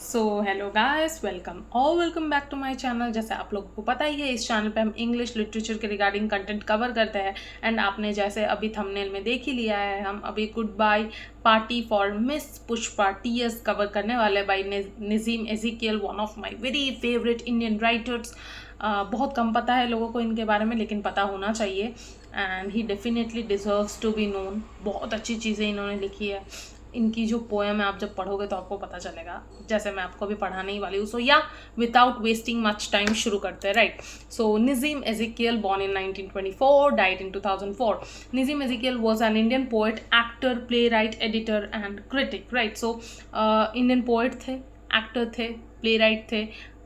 So hello guys, welcome back to my channel. जैसे आप लोगों को पता ही है, इस चैनल पे हम इंग्लिश लिटरेचर के रिगार्डिंग कंटेंट कवर करते हैं। एंड आपने जैसे अभी थंबनेल में देख ही लिया है, हम अभी good bye party for miss Pushpa T कवर करने वाले by Nissim Ezekiel, one of my very favourite Indian writers. बहुत कम पता है लोगों को इनके बारे में, लेकिन पता होना चाहिए। And he definitely deserves to be known. बहुत अच्छी चीज़ें इन्होंने लिखी है। इनकी जो पोएम है, आप जब पढ़ोगे तो आपको पता चलेगा, जैसे मैं आपको अभी पढ़ाने ही वाली हूँ। सो या विदाउट वेस्टिंग मच टाइम शुरू करते हैं, right. So Nissim Ezekiel, born in 1924, died in 2004. Nizim Ezekiel was an Indian poet, actor, playwright, editor and critic, right. So Indian poet थे, एक्टर थे, प्लेराइट थे,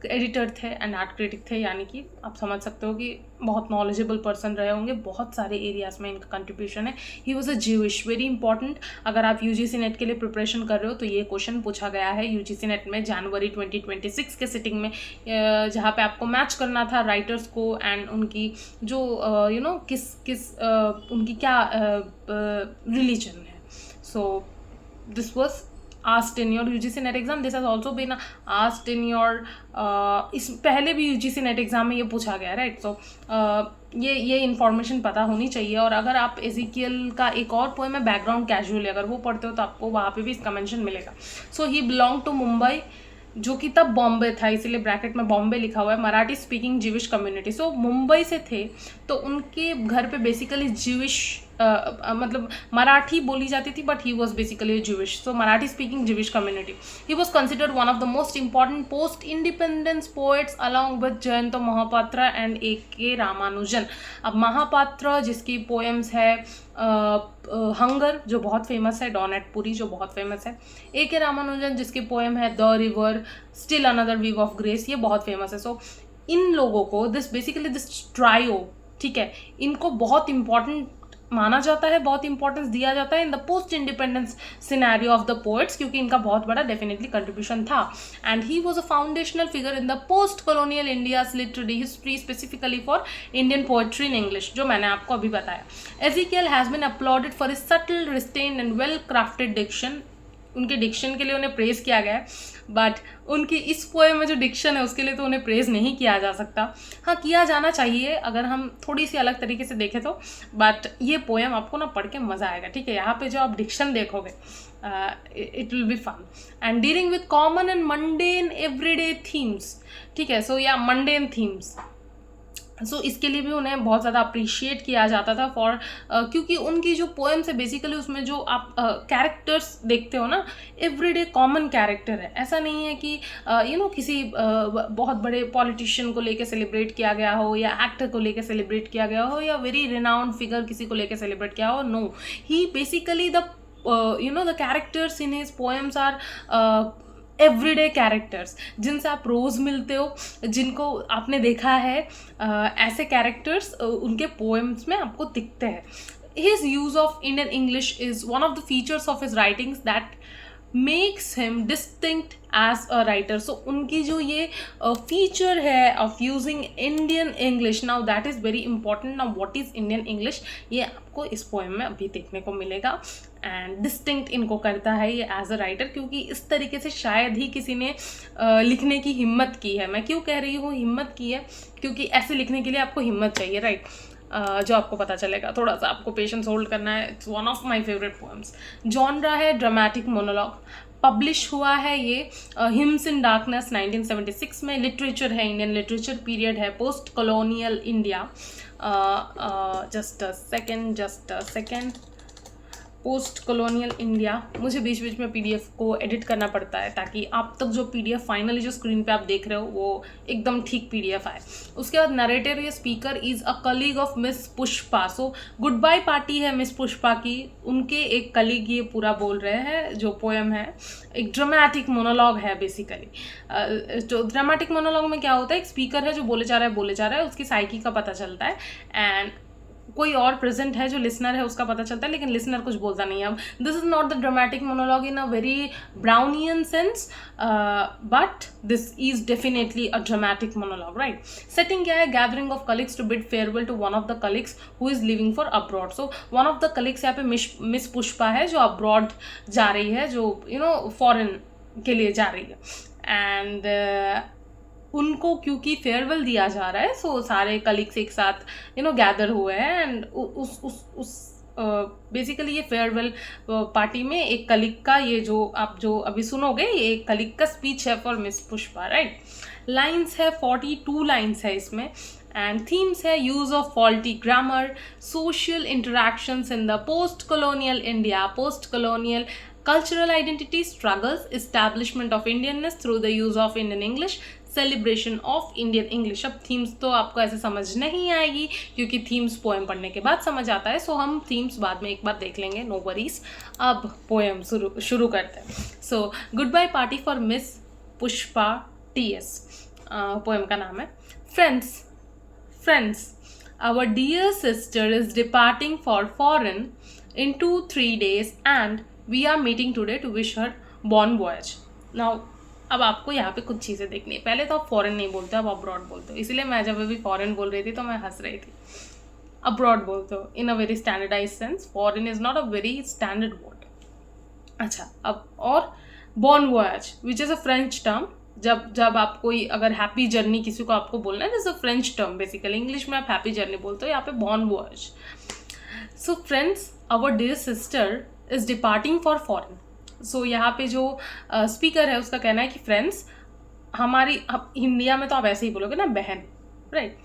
एडिटर थे एंड आर्ट क्रिटिक थे। यानी कि आप समझ सकते हो कि बहुत नॉलेजेबल पर्सन रहे होंगे। बहुत सारे एरियाज में इनका कंट्रीब्यूशन है। ही was a Jewish, very important. अगर आप यूजीसी नेट के लिए प्रिपरेशन कर रहे हो तो ये क्वेश्चन पूछा गया है यूजीसी नेट में जनवरी 2026 के सिटिंग में, जहाँ पे आपको मैच करना था राइटर्स को एंड उनकी जो किस उनकी क्या रिलीजन है। So this was asked in your UGC NET exam. This has also been asked in your इस पहले भी UGC NET एग्जाम में ये पूछा गया, राइट। सो ये इन्फॉर्मेशन पता होनी चाहिए। और अगर आप एजिकियल का एक और पोएम है बैकग्राउंड कैजुअली, अगर वो पढ़ते हो तो आपको वहाँ पे भी इसका मेंशन मिलेगा। सो ही बिलोंग टू मुंबई, जो कि तब बॉम्बे था, इसीलिए ब्रैकेट में बॉम्बे लिखा हुआ है। Marathi speaking Jewish community. So Mumbai से थे तो उनके घर पे बेसिकली ज्यूइश मतलब मराठी बोली जाती थी, but he was basically Jewish. So Marathi speaking Jewish community. He was considered one of the most important post independence poets along with Jayanta Mahapatra and A.K. Ramanujan. अब महापात्रा जिसकी पोएम्स है हंगर, जो बहुत फेमस है, डॉन एट पुरी जो बहुत फेमस है, A.K. रामानुजन जिसकी पोएम है the river, still another weave of grace, ये बहुत फेमस है। सो इन लोगों को दिस ट्रायो, ठीक है, इनको बहुत इंपॉर्टेंट माना जाता है, बहुत इंपॉर्टेंस दिया जाता है in the post independence scenario of the poets, क्योंकि इनका बहुत बड़ा डेफिनेटली कंट्रीब्यूशन था। And he was a foundational figure in the post colonial India's literary history, specifically for Indian poetry in English, जो मैंने आपको अभी बताया। Ezekiel has been applauded for his subtle, restrained and well crafted diction. उनके diction के लिए उन्हें praise किया गया है, बट उनकी इस पोएम में जो डिक्शन है उसके लिए तो उन्हें प्रेज नहीं किया जा सकता। हाँ, किया जाना चाहिए अगर हम थोड़ी सी अलग तरीके से देखें तो, बट ये पोएम आपको ना पढ़ के मज़ा आएगा, ठीक है। यहाँ पे जो आप डिक्शन देखोगे, it will be fun and dealing with common and mundane everyday themes, ठीक है। सो या मंडेन थीम्स, सो इसके लिए भी उन्हें बहुत ज़्यादा अप्रिशिएट किया जाता था फॉर क्योंकि उनकी जो पोएम्स है बेसिकली उसमें जो आप कैरेक्टर्स देखते हो ना, एवरीडे कॉमन कैरेक्टर है। ऐसा नहीं है कि किसी बहुत बड़े पॉलिटिशियन को लेके सेलिब्रेट किया गया हो, या एक्टर को लेके सेलिब्रेट किया गया हो, या वेरी रिनाउंड फिगर किसी को लेके सेलिब्रेट किया हो। No, he basically the the characters in his poems are everyday characters, जिनसे आप रोज़ मिलते हो, जिनको आपने देखा है, ऐसे कैरेक्टर्स उनके पोएम्स में आपको दिखते हैं। His use of Indian English is one of the features of his writings that makes him distinct as a writer. So उनकी जो ये feature है of using Indian English, now that is very important. Now what is Indian English, ये आपको इस poem में अभी देखने को मिलेगा। एंड डिस्टिंक्ट इनको करता है ये एज अ राइटर, क्योंकि इस तरीके से शायद ही किसी ने लिखने की हिम्मत की है। मैं क्यों कह रही हूँ हिम्मत की है, क्योंकि ऐसे लिखने के लिए आपको हिम्मत चाहिए, राइट। जो आपको पता चलेगा, थोड़ा सा आपको पेशेंस होल्ड करना है। It's one of my favourite poems. Genre है ड्रामेटिक मोनोलॉग। पब्लिश हुआ है ये हिम्स इन डार्कनेस 1976 में। लिटरेचर है, इंडियन लिटरेचर पीरियड है, post colonial India. Just a second, post colonial India. मुझे बीच बीच में पीडीएफ को एडिट करना पड़ता है ताकि आप तक जो पीडीएफ फाइनली जो स्क्रीन पे आप देख रहे हो वो एकदम ठीक पीडीएफ आए। उसके बाद नरेटर या speaker is a colleague of Miss Pushpa. So good bye party है मिस पुष्पा की, उनके एक कलीग ये पूरा बोल रहे हैं। जो पोएम है एक ड्रामेटिक मोनोलॉग है बेसिकली। जो ड्रामेटिक मोनोलॉग में क्या होता है, एक स्पीकर है जो बोले जा रहा है, उसकी साइकी का पता चलता है, एंड कोई और प्रेजेंट है जो लिसनर है उसका पता चलता है, लेकिन लिसनर कुछ बोलता नहीं है। अब this is not the dramatic monologue in a very Browningian sense, but this is definitely a dramatic monologue, right. Setting क्या है, gathering of colleagues to bid farewell to one of the colleagues who is living for abroad. So one of the colleagues यहाँ पे miss Pushpa है जो abroad जा रही है, जो फॉरेन के लिए जा रही है। एंड उनको क्योंकि फेयरवेल दिया जा रहा है, सो सारे कलीग्स एक साथ गैदर हुए हैं, एंड उस बेसिकली ये फेयरवेल पार्टी में एक कलीग का, ये जो अभी सुनोगे, ये एक कलीग का स्पीच है for miss Pushpa, right. Lines है 42 लाइन्स है इसमें, एंड थीम्स है use of faulty grammar, social interactions in the post colonial India, post colonial cultural identity struggles, establishment of Indianness through the use of Indian English, celebration of Indian English. अब themes तो आपको ऐसे समझ नहीं आएगी क्योंकि themes poem पढ़ने के बाद समझ आता है, सो हम थीम्स बाद में एक बार देख लेंगे, नो वरीज। अब पोएम शुरू करते हैं। So good bye party for miss Pushpa TS, poem का नाम है। Friends, our dear sister is departing for foreign in 2-3 days and we are meeting today to wish her bon voyage. Now अब आपको यहाँ पे कुछ चीज़ें देखनी है। पहले तो आप फॉरेन नहीं बोलते, आप अब्रॉड बोलते हो, इसीलिए मैं जब अभी फॉरेन बोल रही थी तो मैं हंस रही थी। अब्रॉड बोलते हो in a very standardise sense, foreign is not a very standard word. अच्छा, अब और bon voyage which is a French term. जब आप कोई अगर हैप्पी जर्नी किसी को आपको बोलना है, this a French term basically. English में आप हैप्पी जर्नी बोलते हो, यहाँ पे bon voyage. So friends, our dear sister is departing for foreign. So यहाँ पे जो स्पीकर है उसका कहना है कि फ्रेंड्स, हमारी इंडिया में तो आप ऐसे ही बोलोगे ना, बहन, राइट।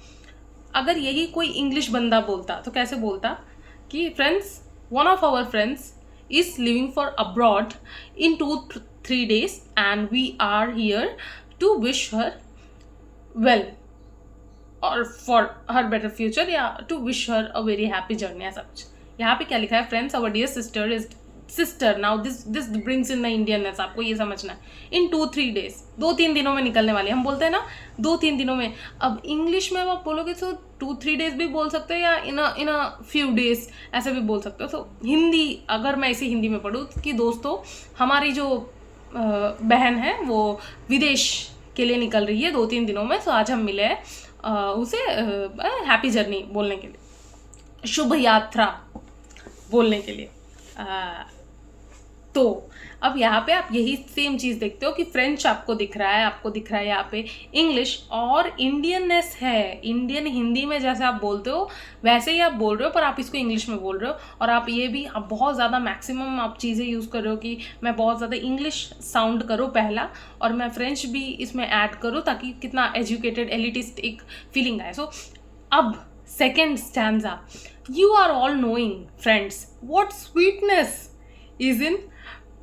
अगर यही कोई इंग्लिश बंदा बोलता तो कैसे बोलता कि friends, one of our friends is living for abroad in 2-3 days and we are here to wish her well or for her better future, या to wish her a very happy journey ऐसा कुछ। यहाँ पे क्या लिखा है, friends our dear sister is sister. Now this brings in the Indianness, आपको ये समझना है। इन 2-3 days, 2-3 दिनों में निकलने वाली, हम बोलते हैं ना 2-3 दिनों में। अब इंग्लिश में आप बोलोगे तो 2-3 days भी बोल सकते हो, या इन अ फ्यू डेज ऐसे भी बोल सकते हो। तो हिंदी, अगर मैं इसे हिंदी में पढ़ूँ कि दोस्तों, हमारी जो बहन है वो विदेश के लिए निकल रही है 2-3 दिनों में, तो आज हम मिले हैं उसे हैप्पी जर्नी बोलने के लिए, शुभ यात्रा बोलने के लिए। तो अब यहाँ पे आप यही सेम चीज़ देखते हो कि फ्रेंच आपको दिख रहा है, आपको दिख रहा है यहाँ पे इंग्लिश, और इंडियननेस है। इंडियन हिंदी में जैसे आप बोलते हो वैसे ही आप बोल रहे हो, पर आप इसको इंग्लिश में बोल रहे हो। और आप ये भी, आप बहुत ज़्यादा मैक्सिमम आप चीज़ें यूज़ कर रहे हो कि मैं बहुत ज़्यादा इंग्लिश साउंड करूँ पहला, और मैं फ्रेंच भी इसमें ऐड करूँ ताकि कितना एजुकेटेड एलिटिस्ट एक फीलिंग आए। सो अब second stanza, you are all knowing friends what sweetness is in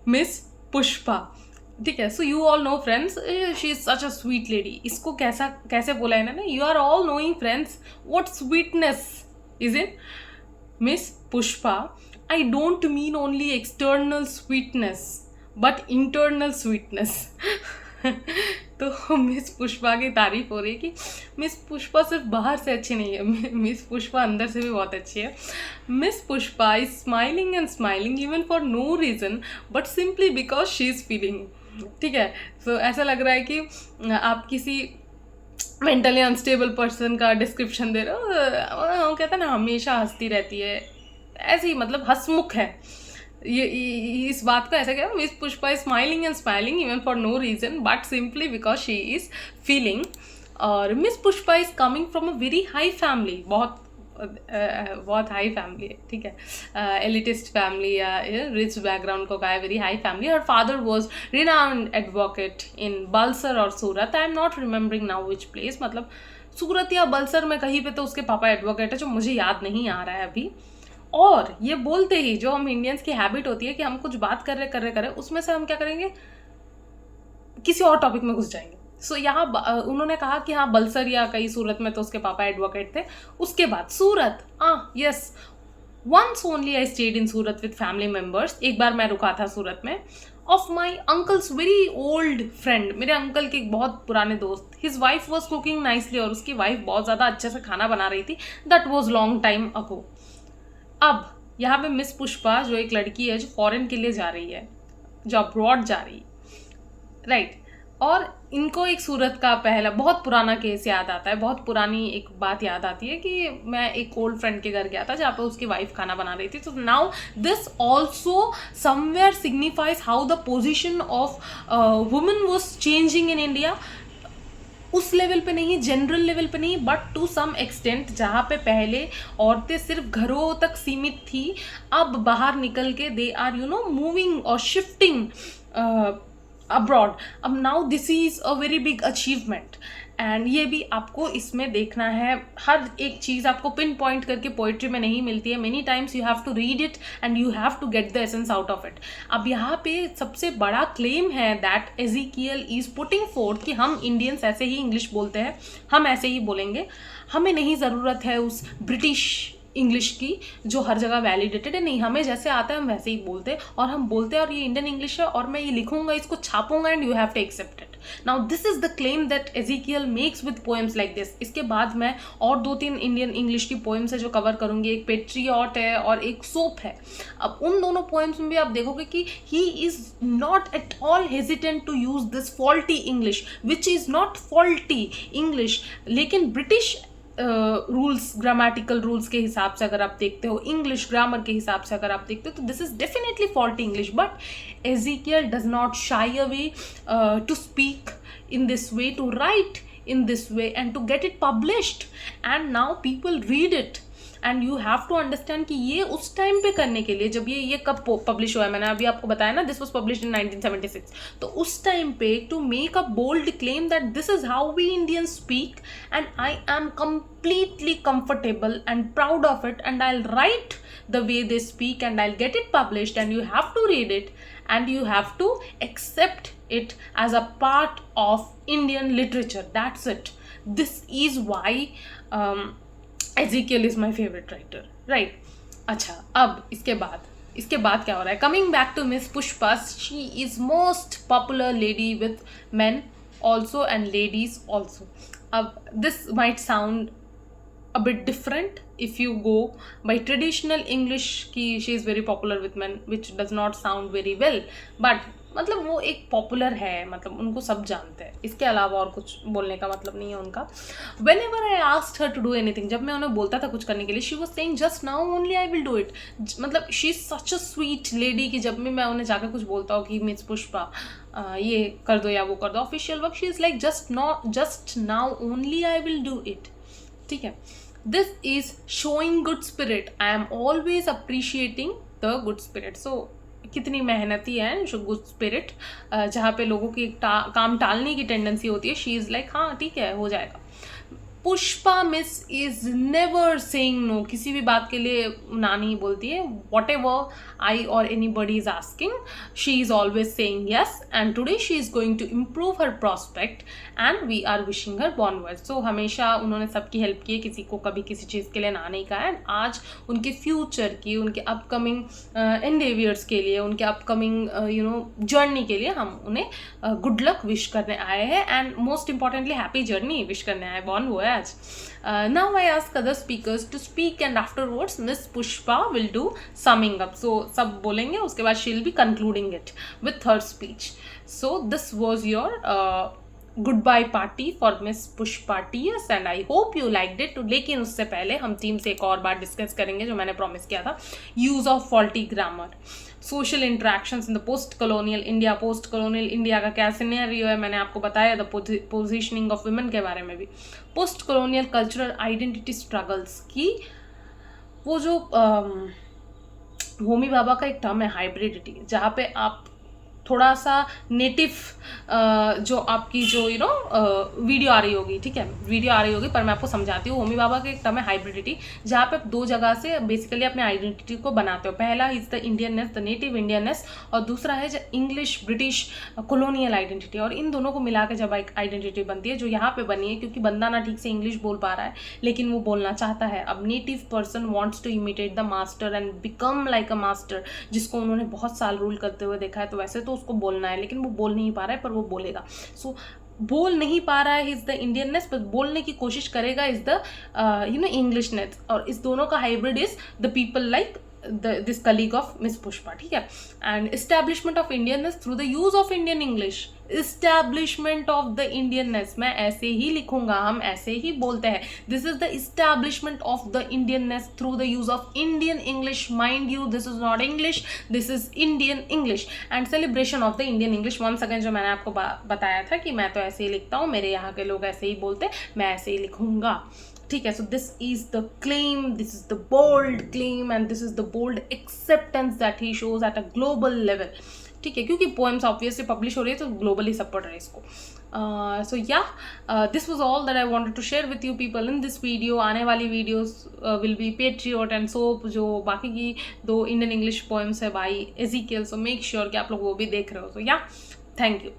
Miss Pushpa, ठीक है। So you all know friends, she is such a sweet lady. इसको कैसे बोला है इन्होंने, you are all knowing friends what sweetness is in Miss Pushpa. I don't mean only external sweetness but internal sweetness. तो Miss Pushpa की तारीफ हो रही है कि मिस पुष्पा सिर्फ बाहर से अच्छी नहीं है, मिस पुष्पा अंदर से भी बहुत अच्छी है। Miss Pushpa is smiling and smiling even for no reason but simply because she is feeling, ठीक है। सो ऐसा लग रहा है कि आप किसी मेंटली अनस्टेबल पर्सन का डिस्क्रिप्शन दे रहे हो। वो कहता है ना, हमेशा हंसती रहती है, ऐसे ही, मतलब हंसमुख है। ये इस बात को ऐसा कहना, miss Pushpa is smiling and smiling even for no reason but simply because she is feeling. और miss Pushpa is coming from a very high family, बहुत हाई फैमिली है, ठीक है। एलिटिस्ट फैमिली या रिच बैकग्राउंड को कहा है, very high family. Her father was renowned advocate in Bulsar और Surat, I am not remembering now which place, मतलब सूरत या बलसर में कहीं पे तो उसके पापा एडवोकेट है, जो मुझे याद नहीं आ रहा है अभी। और ये बोलते ही जो हम इंडियंस की हैबिट होती है कि हम कुछ बात कर रहे उसमें से हम क्या करेंगे, किसी और टॉपिक में घुस जाएंगे। सो यहाँ उन्होंने कहा कि हाँ बलसर या कहीं सूरत में तो उसके पापा एडवोकेट थे। उसके बाद Surat, yes, once only I stayed in Surat with family members. एक बार मैं रुका था सूरत में, of my uncle's very old friend, मेरे अंकल के एक बहुत पुराने दोस्त। His wife was cooking nicely, और उसकी वाइफ बहुत ज़्यादा अच्छे से खाना बना रही थी। That was long time ago. अब यहाँ पे मिस पुष्पा जो एक लड़की है जो फॉरेन के लिए जा रही है, जो अब्रॉड जा रही है, राइट। और इनको एक सूरत का पहला बहुत पुराना केस याद आता है, बहुत पुरानी एक बात याद आती है कि मैं एक ओल्ड फ्रेंड के घर गया था जहाँ पे उसकी वाइफ खाना बना रही थी. तो now this also somewhere signifies how the position of women was changing in India. उस लेवल पे नहीं, जनरल लेवल पे नहीं, बट टू सम एक्सटेंट. जहाँ पे पहले औरतें सिर्फ घरों तक सीमित थी, अब बाहर निकल के दे आर मूविंग और शिफ्टिंग अब्रॉड. अब now this is a very big achievement. And ये भी आपको इसमें देखना है. हर एक चीज़ आपको पिन पॉइंट करके पोइट्री में नहीं मिलती है. Many times you have to read it and you have to get the essence out of it. अब यहाँ पे सबसे बड़ा क्लेम है that Ezekiel is putting forth कि हम इंडियंस ऐसे ही इंग्लिश बोलते हैं, हम ऐसे ही बोलेंगे, हमें नहीं ज़रूरत है उस ब्रिटिश इंग्लिश की जो हर जगह वैलिडेटेड है. नहीं, हमें जैसे आता है हम वैसे ही बोलते हैं, और हम बोलते हैं और ये इंडियन इंग्लिश है और मैं ये लिखूंगा, इसको छापूंगा and you have to accept it. Now this is the claim that Ezekiel makes with poems like this. इसके बाद मैं और 2-3 इंडियन इंग्लिश की पोएम्स है जो कवर करूंगी. एक पेट्रियट है और एक सोप है. अब उन दोनों पोएम्स में भी आप देखोगे कि he is not at all hesitant to use this faulty English which is not faulty English. लेकिन ब्रिटिश रूल्स, ग्रामेटिकल रूल्स के हिसाब से अगर आप देखते हो, इंग्लिश ग्रामर के हिसाब से अगर आप देखते हो, तो this is definitely faulty English. But Ezekiel does not shy away to speak in this way, to write in this way and to get it published, and now people read it. And you have to understand कि ये उस time पे करने के लिए, जब ये कब पब्लिश हुआ है, मैंने अभी आपको बताया ना, दिस वॉज पब्लिश इन 1976. तो उस टाइम पे to make a bold claim that this is how we Indian speak and I am completely comfortable and proud of it, and I'll write the way they speak and I'll get it published, and you have to read it and you have to accept it as a part of Indian literature. That's it. This is why Ezekiel is my favorite writer, right? अच्छा, अब इसके बाद क्या हो रहा है? Coming back to Miss Pushpa, she is most popular lady with men also and ladies also. अब this might sound a bit different if you go by traditional English कि she is very popular with men, which does not sound very well, but मतलब वो एक popular है, मतलब उनको सब जानते हैं. इसके अलावा और कुछ बोलने का मतलब नहीं है उनका. Whenever I asked her to do anything, जब मैं उन्हें बोलता था कुछ करने के लिए, she was saying just now only I will do it. मतलब she is such a sweet lady कि जब भी मैं उन्हें जाकर कुछ बोलता हूँ कि मिस पुष्पा ये कर दो या वो कर दो official work, she is like just now only I will do it. ठीक है. This is showing good spirit. I am always appreciating the good spirit. So कितनी मेहनती है गुड स्पिरिट, जहाँ पे लोगों की काम टालने की टेंडेंसी होती है. शी इज़ लाइक हाँ ठीक है हो जाएगा. Pushpa Miss is never saying no. किसी भी बात के लिए ना नहीं बोलती है. वॉट एवर आई और anybody is asking, she is always saying yes. And today she is going to improve her prospect and we are wishing her born well. So हमेशा उन्होंने सबकी हेल्प की है, किसी को कभी किसी चीज़ के लिए ना नहीं कहा. एंड आज उनके फ्यूचर की, उनके अपकमिंग एंडेवियर्स के लिए, उनके अपकमिंग जर्नी के लिए हम उन्हें गुड लक विश करने आए हैं. And most importantly happy journey wish करने आए. बॉर्न हुआ है आज. Now I ask other speakers to speak and afterwards Miss Pushpa will do summing up. So सब बोलेंगे, उसके बाद she'll be concluding it with her speech. So this was your goodbye party for Miss Pushpa TS and I hope you liked it. लेकिन उससे पहले हम team से एक और बात डिस्कस करेंगे जो मैंने प्रॉमिस किया था. Use of faulty grammar, social interactions in the post colonial India. Post colonial India का क्या सिनेरियो है मैंने आपको बताया. द पोजिशनिंग ऑफ वुमेन के बारे में भी. Post colonial cultural identity struggles की वो जो होमी भाभा का एक टर्म है हाइब्रिडिटी, जहाँ पे आप थोड़ा सा नेटिव जो आपकी जो वीडियो आ रही होगी, ठीक है वीडियो आ रही होगी पर मैं आपको समझाती हूँ. होमी बाबा का एक टर्म है हाइब्रिडिटी, जहाँ पे आप दो जगह से बेसिकली अपने आइडेंटिटी को बनाते हो. पहला is the Indianness, the native Indianness, और दूसरा है जो इंग्लिश ब्रिटिश कॉलोनियल आइडेंटिटी. और इन दोनों को मिला के जब एक आइडेंटिटी बनती है, जो यहाँ पे बनी है क्योंकि बंदा ना ठीक से इंग्लिश बोल पा रहा है लेकिन वो बोलना चाहता है. अब native person wants to imitate the master and become like a master, जिसको उन्होंने बहुत साल रूल करते हुए देखा है. तो वैसे तो उसको बोलना है लेकिन वो बोल नहीं पा रहा है, पर वो बोलेगा. सो बोल नहीं पा रहा है इज द इंडियननेस, पर बोलने की कोशिश करेगा इज द इंग्लिशनेस. और इस दोनों का hybrid is the people like this colleague of Miss Pushpa. ठीक है. And establishment of Indianness through the use of Indian English establishment of the Indianness, मैं ऐसे ही लिखूंगा, हम ऐसे ही बोलते हैं. This is the establishment of the Indianness through the use of Indian English. Mind you, this is not English, this is Indian English. And celebration of the Indian English, once again जो मैंने आपको बताया था कि मैं तो ऐसे ही लिखता हूँ, मेरे यहाँ के लोग ऐसे ही बोलते, मैं ऐसे ही लिखूंगा. ठीक है. So this is the claim, this is the bold claim and this is the bold acceptance that he shows at a global level. ठीक है, क्योंकि पोएम्स ऑब्वियसली पब्लिश हो रही है तो ग्लोबली सब पढ़ रहे हैं इसको. So yeah this was all that I wanted to share with you people in this video. आने वाली videos will be patriot and soap, जो बाकी की 2 इंडियन इंग्लिश पोएम्स है by Ezekiel. So make sure कि आप लोग वो भी देख रहे हो. सो या, थैंक यू.